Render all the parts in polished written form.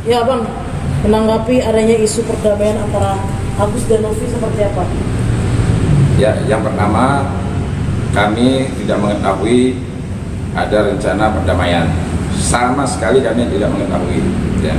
Ya Bang, menanggapi adanya isu perdamaian antara Agus dan Novi seperti apa? Ya, yang pertama kami tidak mengetahui ada rencana perdamaian. Sama sekali kami tidak mengetahui. Ya.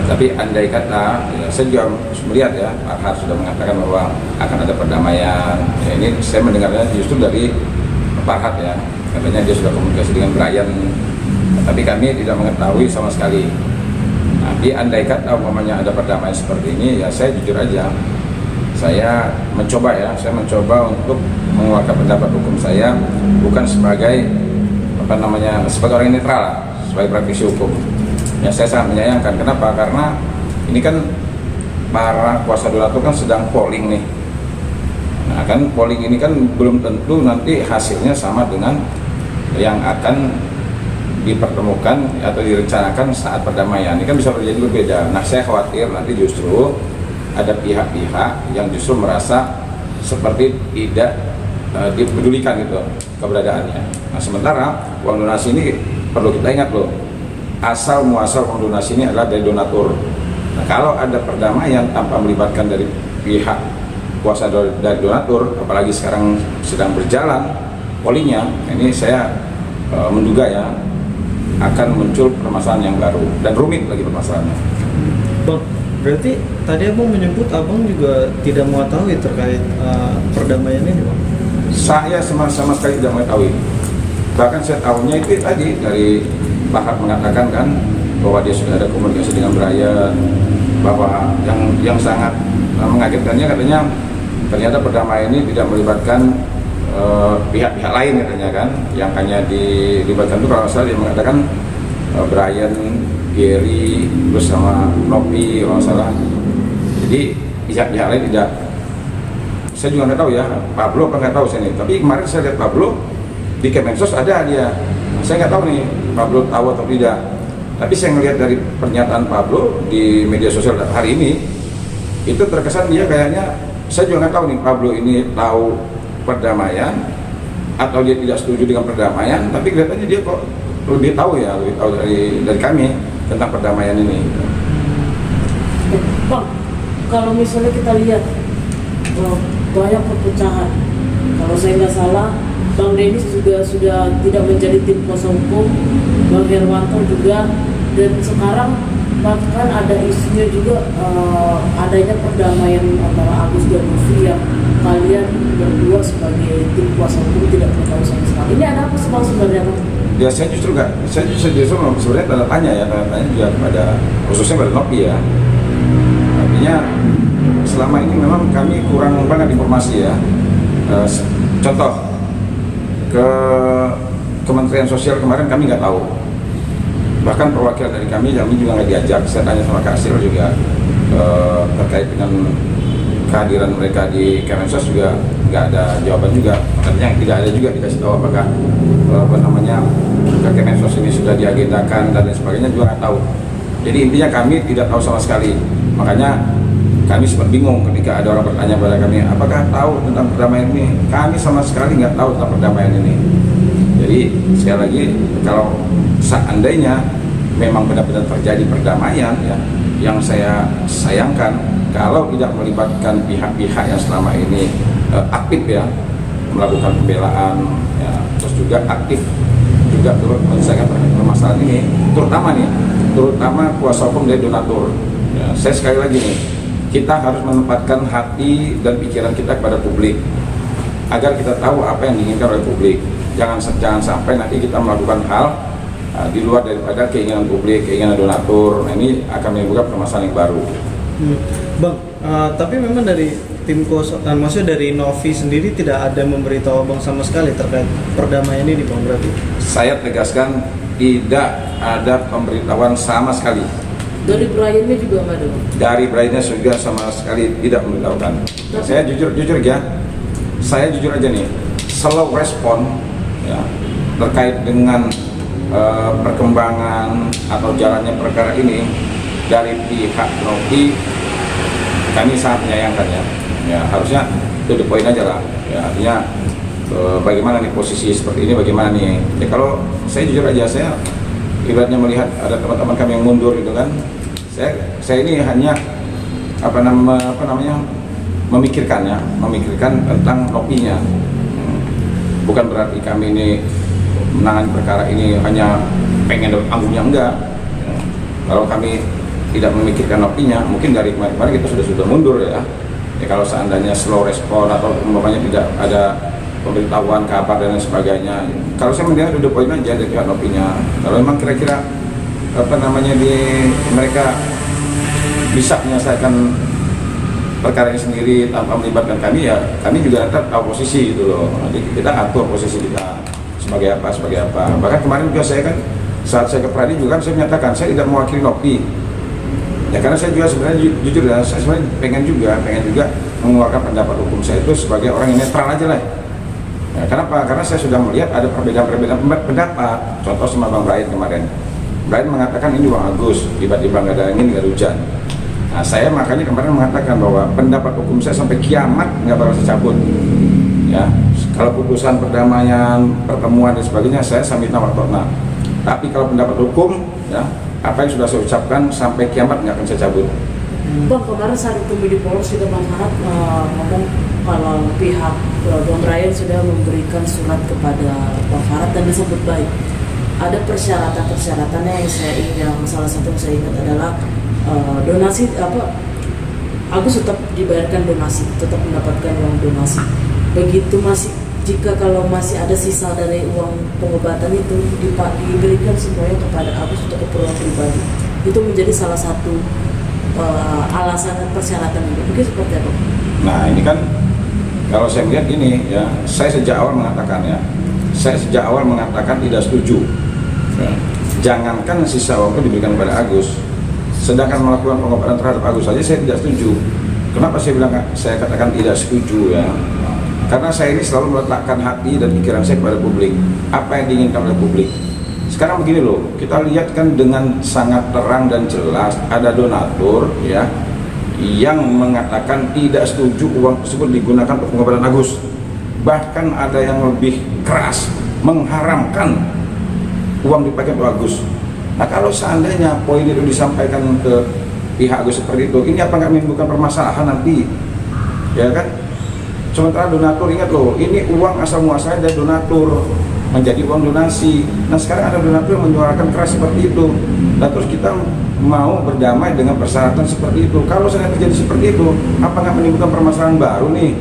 Tapi andai kata, ya, saya juga melihat ya, Pak Har sudah mengatakan bahwa akan ada perdamaian. Ya, ini saya mendengarnya justru dari Pak Har ya, katanya dia sudah komunikasi dengan Brian. Tapi kami tidak mengetahui sama sekali. Nanti andai kata umpamanya ada perdamaian seperti ini, ya saya jujur aja, saya mencoba untuk mengeluarkan pendapat hukum saya bukan sebagai sebagai orang yang netral, sebagai praktisi hukum. Ya saya sangat menyayangkan. Kenapa? Karena ini kan para kuasa donatur kan sedang polling nih. Nah kan polling ini kan belum tentu nanti hasilnya sama dengan yang akan dipertemukan atau direncanakan saat perdamaian. Ini kan bisa terjadi berbeda. Nah saya khawatir nanti justru ada pihak-pihak yang justru merasa seperti tidak dipedulikan gitu keberadaannya. Nah sementara uang donasi ini perlu kita ingat loh, asal muasal uang donasi ini adalah dari donatur. Nah kalau ada perdamaian tanpa melibatkan dari pihak kuasa dari donatur, apalagi sekarang sedang berjalan pollingnya, ini saya menduga ya akan muncul permasalahan yang baru dan rumit lagi permasalahannya. Bang, berarti tadi Abang menyebut Abang juga tidak mengetahui terkait perdamaian ini, Bang? Saya sama sekali tidak mengetahui. Bahkan saya tahunya itu tadi dari Pak Har mengatakan kan bahwa dia sudah ada komunikasi dengan Brian, bahwa yang sangat mengagetkannya katanya ternyata perdamaian ini tidak melibatkan pihak-pihak lain katanya kan, yang hanya dilibatkan itu kalau salah dia mengatakan Brian, Gary, terus sama Novi kalau salah. Jadi pihak-pihak lain tidak, saya juga nggak tahu ya, Pablo kan nggak tahu saya nih. Tapi kemarin saya lihat Pablo di Kemensos ada dia. Saya nggak tahu nih Pablo tahu atau tidak. Tapi saya ngelihat dari pernyataan Pablo di media sosial hari ini, itu terkesan dia kayaknya, saya juga nggak tahu nih Pablo ini tahu perdamaian atau dia tidak setuju dengan perdamaian, tapi kelihatannya dia kok lebih tahu dari kami tentang perdamaian ini. Bang, kalau misalnya kita lihat banyak perpecahan, kalau saya nggak salah Bang Dennis juga sudah tidak menjadi tim kuasa hukum, Bang Herwanto juga, dan sekarang bahkan ada isunya juga adanya perdamaian antara Agus dan Novi yang kalian berdua sebagai tim kuasa hukum tidak tahu sama sekali. Ini ada apa sih Bang sebenarnya Bang? Ya saya justru sebenarnya tanda tanya juga kepada khususnya pada Novi ya. Artinya selama ini memang kami kurang banget informasi ya. Contoh ke Kementerian Sosial kemarin kami nggak tahu. Bahkan perwakilan dari kami juga nggak diajak. Saya tanya sama Kak Sil juga terkait dengan kehadiran mereka di Kemensos juga nggak ada jawaban juga. Makanya tidak ada juga dikasih tahu apakah ke Kemensos ini sudah diagendakan dan lain sebagainya juga nggak tahu. Jadi intinya kami tidak tahu sama sekali. Makanya kami sempat bingung ketika ada orang bertanya pada kami, apakah tahu tentang perdamaian ini? Kami sama sekali nggak tahu tentang perdamaian ini. Jadi sekali lagi, kalau seandainya memang benar-benar terjadi perdamaian ya, yang saya sayangkan kalau tidak melibatkan pihak-pihak yang selama ini aktif ya melakukan pembelaan ya, terus juga aktif juga turut menyelesaikan permasalahan ini, terutama kuasa hukum dari donatur ya. Saya sekali lagi nih, kita harus menempatkan hati dan pikiran kita kepada publik agar kita tahu apa yang diinginkan oleh publik. Jangan sampai nanti kita melakukan hal di luar daripada keinginan publik, keinginan donatur. Nah, ini akan menimbulkan permasalahan yang baru. Bang, tapi memang dari tim kuasa, maksudnya dari Novi sendiri tidak ada memberitahu Bang sama sekali terkait perdamaian ini, Bang, berarti? Saya tegaskan tidak ada pemberitahuan sama sekali. Dari Brian-nya juga nggak ada? Dari Brian-nya juga sama sekali tidak memberitahukan. Saya jujur ya, saya jujur aja nih, slow respon ya, terkait dengan perkembangan atau jalannya perkara ini dari pihak Novi, kami sangat menyayangkan ya. Ya harusnya to the point aja lah. Ya, artinya bagaimana nih posisi seperti ini, bagaimana nih. Ya kalau saya jujur aja, saya ibaratnya melihat ada teman-teman kami yang mundur gitu kan. Saya ini hanya apa namanya memikirkan tentang nopinya. Bukan berarti kami ini menangani perkara ini hanya pengen dapat anggungnya, enggak. Kalau kami tidak memikirkan nopinya, mungkin dari kemarin kita sudah mundur ya. Ya kalau seandainya slow respon atau umpamanya tidak ada pemberitahuan kabar dan lain sebagainya. Kalau saya melihat udah poin aja dari pihak nopinya. Kalau memang kira-kira mereka bisa menyelesaikan perkara ini sendiri tanpa melibatkan kami, ya kami juga tetap tahu posisi gitu loh. Nanti kita atur posisi kita sebagai apa. Bahkan kemarin juga saya kan saat saya ke Pradi juga kan saya menyatakan saya tidak mewakili Nopi. Ya karena saya juga sebenarnya jujur ya, saya sebenarnya pengen juga mengeluarkan pendapat hukum saya itu sebagai orang yang netral aja lah. Ya, kenapa? Karena saya sudah melihat ada perbedaan pendapat. Contoh sama Bang Brian kemarin. Brian mengatakan ini Bang Agus, tiba-tiba nggak ada angin, nggak ada hujan. Nah, saya makanya kemarin mengatakan bahwa pendapat hukum saya sampai kiamat nggak bakal saya cabut. Ya, kalau putusan perdamaian, pertemuan dan sebagainya saya sambil nawar-nawar. Tapi kalau pendapat hukum, ya apa yang sudah saya ucapkan sampai kiamat nggak akan saya cabut. Bang, kemarin saat itu di Polres juga Bang Farad ngomong kalau pihak Bang Brian sudah memberikan surat kepada Bang Farad dan disebut baik. Ada persyaratan-persyaratannya yang salah satu yang saya ingat adalah donasi Agus tetap dibayarkan donasi, tetap mendapatkan uang donasi. Begitu jika kalau masih ada sisa dari uang pengobatan itu diberikan semuanya kepada Agus untuk keperluan pribadi. Itu menjadi salah satu alasan dan persyaratan itu. Mungkin seperti apa? Nah ini kan kalau saya melihat gini ya, saya sejak awal mengatakan tidak setuju. Ya. Jangankan sisa uang itu diberikan kepada Agus, sedangkan melakukan pengobatan terhadap Agus saja saya tidak setuju. Kenapa saya katakan tidak setuju ya? Karena saya ini selalu meletakkan hati dan pikiran saya kepada publik. Apa yang diinginkan oleh publik. Sekarang begini loh, kita lihat kan dengan sangat terang dan jelas ada donatur ya yang mengatakan tidak setuju uang tersebut digunakan untuk pengobatan Agus. Bahkan ada yang lebih keras mengharamkan uang dipakai untuk Agus. Nah kalau seandainya poin itu disampaikan ke pihak Agus seperti itu, ini apa nggak menimbulkan permasalahan nanti? Ya kan? Sementara donatur, ingat loh, ini uang asal muasalnya dari donatur menjadi uang donasi. Nah sekarang ada donatur yang menyuarakan keras seperti itu. Dan terus kita mau berdamai dengan persyaratan seperti itu. Kalau sedang terjadi seperti itu, apa nggak menimbulkan permasalahan baru nih?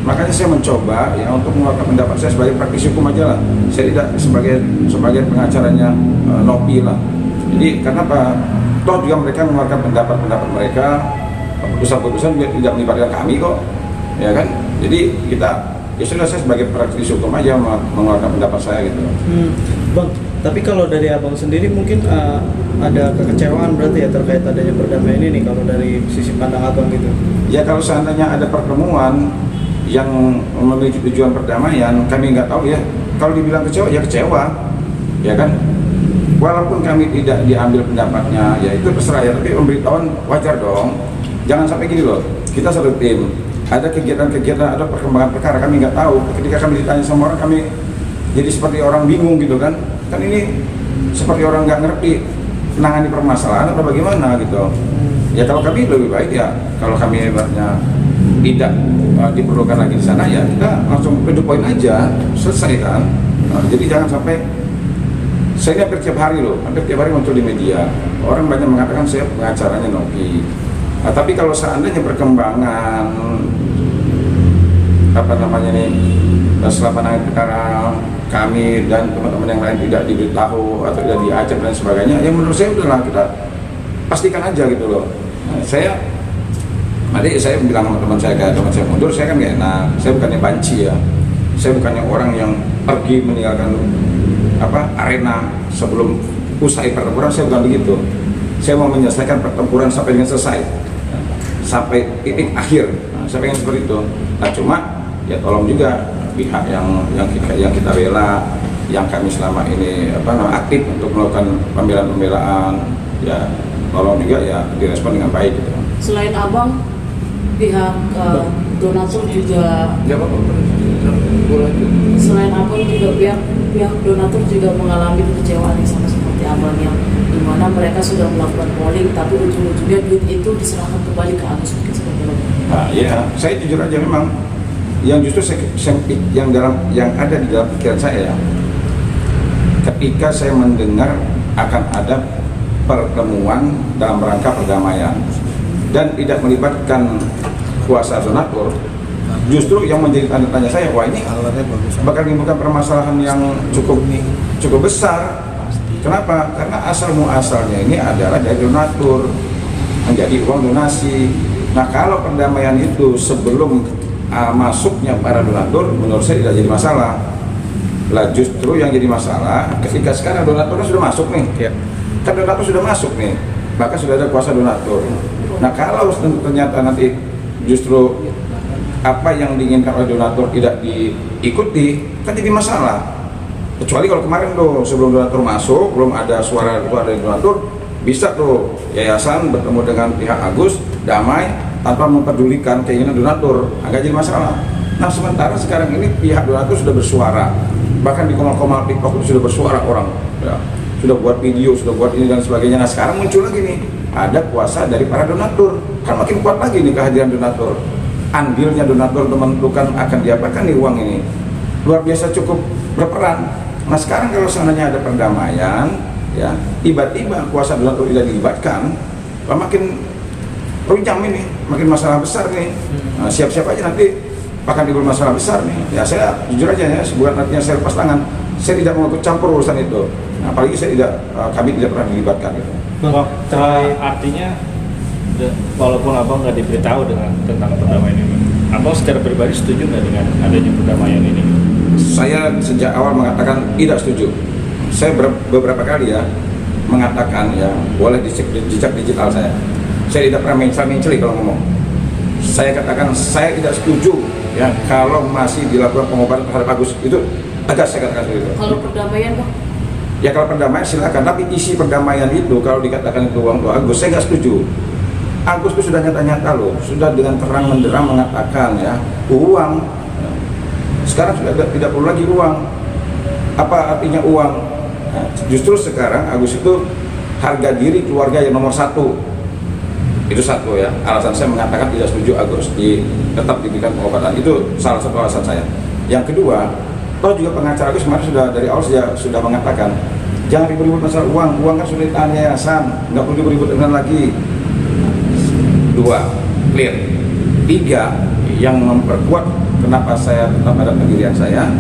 Makanya saya mencoba ya untuk mengeluarkan pendapat saya sebagai praktisi hukum aja lah. Saya tidak sebagai pengacaranya Nopi lah. Jadi karena apa? Toh juga mereka mengeluarkan pendapat mereka, keputusan-keputusan juga tidak melibatkan kami kok, ya kan? Jadi kita ya sudah, saya sebagai praktisi hukum aja mengeluarkan pendapat saya gitu. Bang, tapi kalau dari abang sendiri mungkin ada kekecewaan berarti ya terkait adanya perdamaian ini kalau dari sisi pandang abang gitu? Ya kalau seandainya ada pertemuan yang memiliki tujuan perdamaian, kami nggak tahu ya. Kalau dibilang kecewa, ya kecewa, ya kan? Walaupun kami tidak diambil pendapatnya, ya itu terserah ya. Tapi pemberitahuan wajar dong. Jangan sampai gini loh, kita satu tim, ada kegiatan-kegiatan, ada perkembangan perkara kami nggak tahu. Ketika kami ditanya sama orang, kami jadi seperti orang bingung gitu kan? Kan ini seperti orang nggak ngerti menangani permasalahan atau bagaimana gitu. Ya kalau kami lebih baik ya, kalau kami ibaratnya tidak diperlukan lagi di sana ya kita langsung to the point aja, selesai kan. Nah, jadi jangan sampai saya ini hampir tiap hari muncul di media, orang banyak mengatakan saya pengacaranya Nopi. Nah, tapi kalau seandainya perkembangan setelah penanganan perkara kami dan teman-teman yang lain tidak diberitahu atau tidak diajak dan sebagainya, ya menurut saya udahlah kita pastikan aja gitu loh. Nah, saya bilang sama teman saya mundur, saya kan gak enak. Saya bukannya banci ya, saya bukannya orang yang pergi meninggalkan arena sebelum usai pertempuran. Saya bukan begitu. Saya mau menyelesaikan pertempuran sampai dengan selesai, sampai titik akhir. Nah, saya pengen seperti itu. Nah cuma ya tolong juga pihak yang kita bela, yang kami selama ini aktif untuk melakukan pembelaan, ya tolong juga ya direspon dengan baik gitu. Selain abang, pihak donatur juga, Ya apa-apa. Boleh. selain abang juga pihak donatur juga mengalami kekecewaan yang sama seperti abang, yang dimana mereka sudah melakukan polling tapi ujung-ujungnya duit itu diserahkan kembali ke Agus, mungkin seperti itu. Nah, ya, saya jujur aja memang yang justru yang ada di dalam pikiran saya, ketika saya mendengar akan ada pertemuan dalam rangka perdamaian dan tidak melibatkan kuasa donatur, justru yang menjadi tanda tanya saya, wah ini bakal menimbulkan permasalahan yang cukup besar. Kenapa? Karena asal muasalnya ini adalah dari donatur menjadi uang donasi. Nah, kalau perdamaian itu sebelum masuknya para donatur, menurut saya tidak jadi masalah. Lah justru yang jadi masalah ketika sekarang donaturnya sudah masuk nih. Kan donatur sudah masuk nih, maka sudah ada kuasa donatur. Nah, kalau ternyata nanti justru apa yang diinginkan oleh donatur tidak diikuti, kan jadi masalah. Kecuali kalau kemarin tuh sebelum donatur masuk, belum ada suara dari donatur, bisa tuh yayasan bertemu dengan pihak Agus damai tanpa memperdulikan keinginan donatur, agak jadi masalah. Nah, sementara sekarang ini pihak donatur sudah bersuara, bahkan di komal-komal TikTok itu sudah bersuara orang, ya, sudah buat video, sudah buat ini dan sebagainya. Nah, sekarang muncul lagi nih, ada kuasa dari para donatur, kan makin kuat lagi nih kehadiran donatur. Andilnya donatur untuk menentukan akan diapakan nih uang ini, luar biasa cukup berperan. Nah, sekarang kalau seandainya ada perdamaian, ya tiba-tiba kuasa donatur tidak dilibatkan, makin runyam ini, makin masalah besar nih. Nah, siap-siap aja nanti akan timbul masalah besar nih. Ya saya jujur aja ya, bukan artinya saya lepas tangan, saya tidak mau ikut campur urusan itu. Nah, apalagi saya kami tidak pernah dilibatkan itu. Artinya walaupun abang nggak diberitahu tentang perdamaian ini, abang secara pribadi setuju nggak dengan adanya perdamaian ini? Saya sejak awal mengatakan tidak setuju. Saya beberapa kali ya mengatakan, ya boleh dicek jejak digital saya. Saya tidak pernah mencela-menceli kalau ngomong. Saya katakan saya tidak setuju ya kalau masih dilakukan pengobatan terhadap Agus, itu tegas saya katakan seperti itu. Kalau perdamaian Bang? Ya kalau perdamaian silakan, tapi isi perdamaian itu kalau dikatakan itu uang untuk Agus, saya nggak setuju. Agus itu sudah nyata-nyata loh, sudah dengan terang menderang mengatakan ya uang. Sekarang sudah tidak perlu lagi uang. Apa artinya uang? Nah, justru sekarang Agus itu harga diri keluarga yang nomor satu. Itu satu ya, alasan saya mengatakan tidak setuju Agus tetap diberikan pengobatan, itu salah satu alasan saya. Yang kedua, toh juga pengacara Agus kemarin sudah dari awal sudah mengatakan jangan ribut-ribut masalah uang kan sudah ditahan yayasan, nggak perlu ribut dengan lagi. Dua, clear. Tiga, yang memperkuat kenapa saya tetap ada pendirian saya,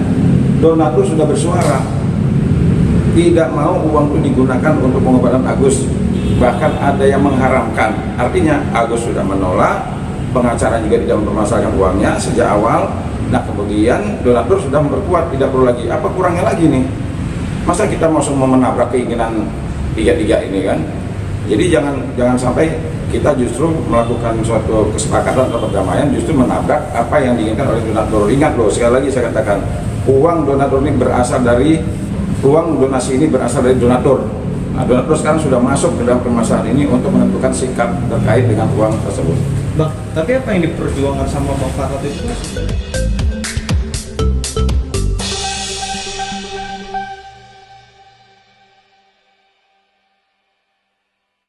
donatur sudah bersuara tidak mau uang itu digunakan untuk pengobatan Agus. Bahkan ada yang mengharamkan, artinya Agus sudah menolak, pengacara juga tidak mempermasalahkan uangnya sejak awal. Nah kemudian donatur sudah memperkuat, tidak perlu lagi, apa kurangnya lagi nih, masa kita mau semua menabrak keinginan tiga-tiga ini kan. Jadi jangan sampai kita justru melakukan suatu kesepakatan atau perdamaian justru menabrak apa yang diinginkan oleh donatur. Ingat loh, sekali lagi saya katakan, uang donatur ini berasal dari, uang donasi ini berasal dari donatur. Nah, donatur sekarang sudah masuk ke dalam permasalahan ini untuk menentukan sikap terkait dengan uang tersebut. Bang, tapi apa yang diperjuangkan sama Bang Farhad itu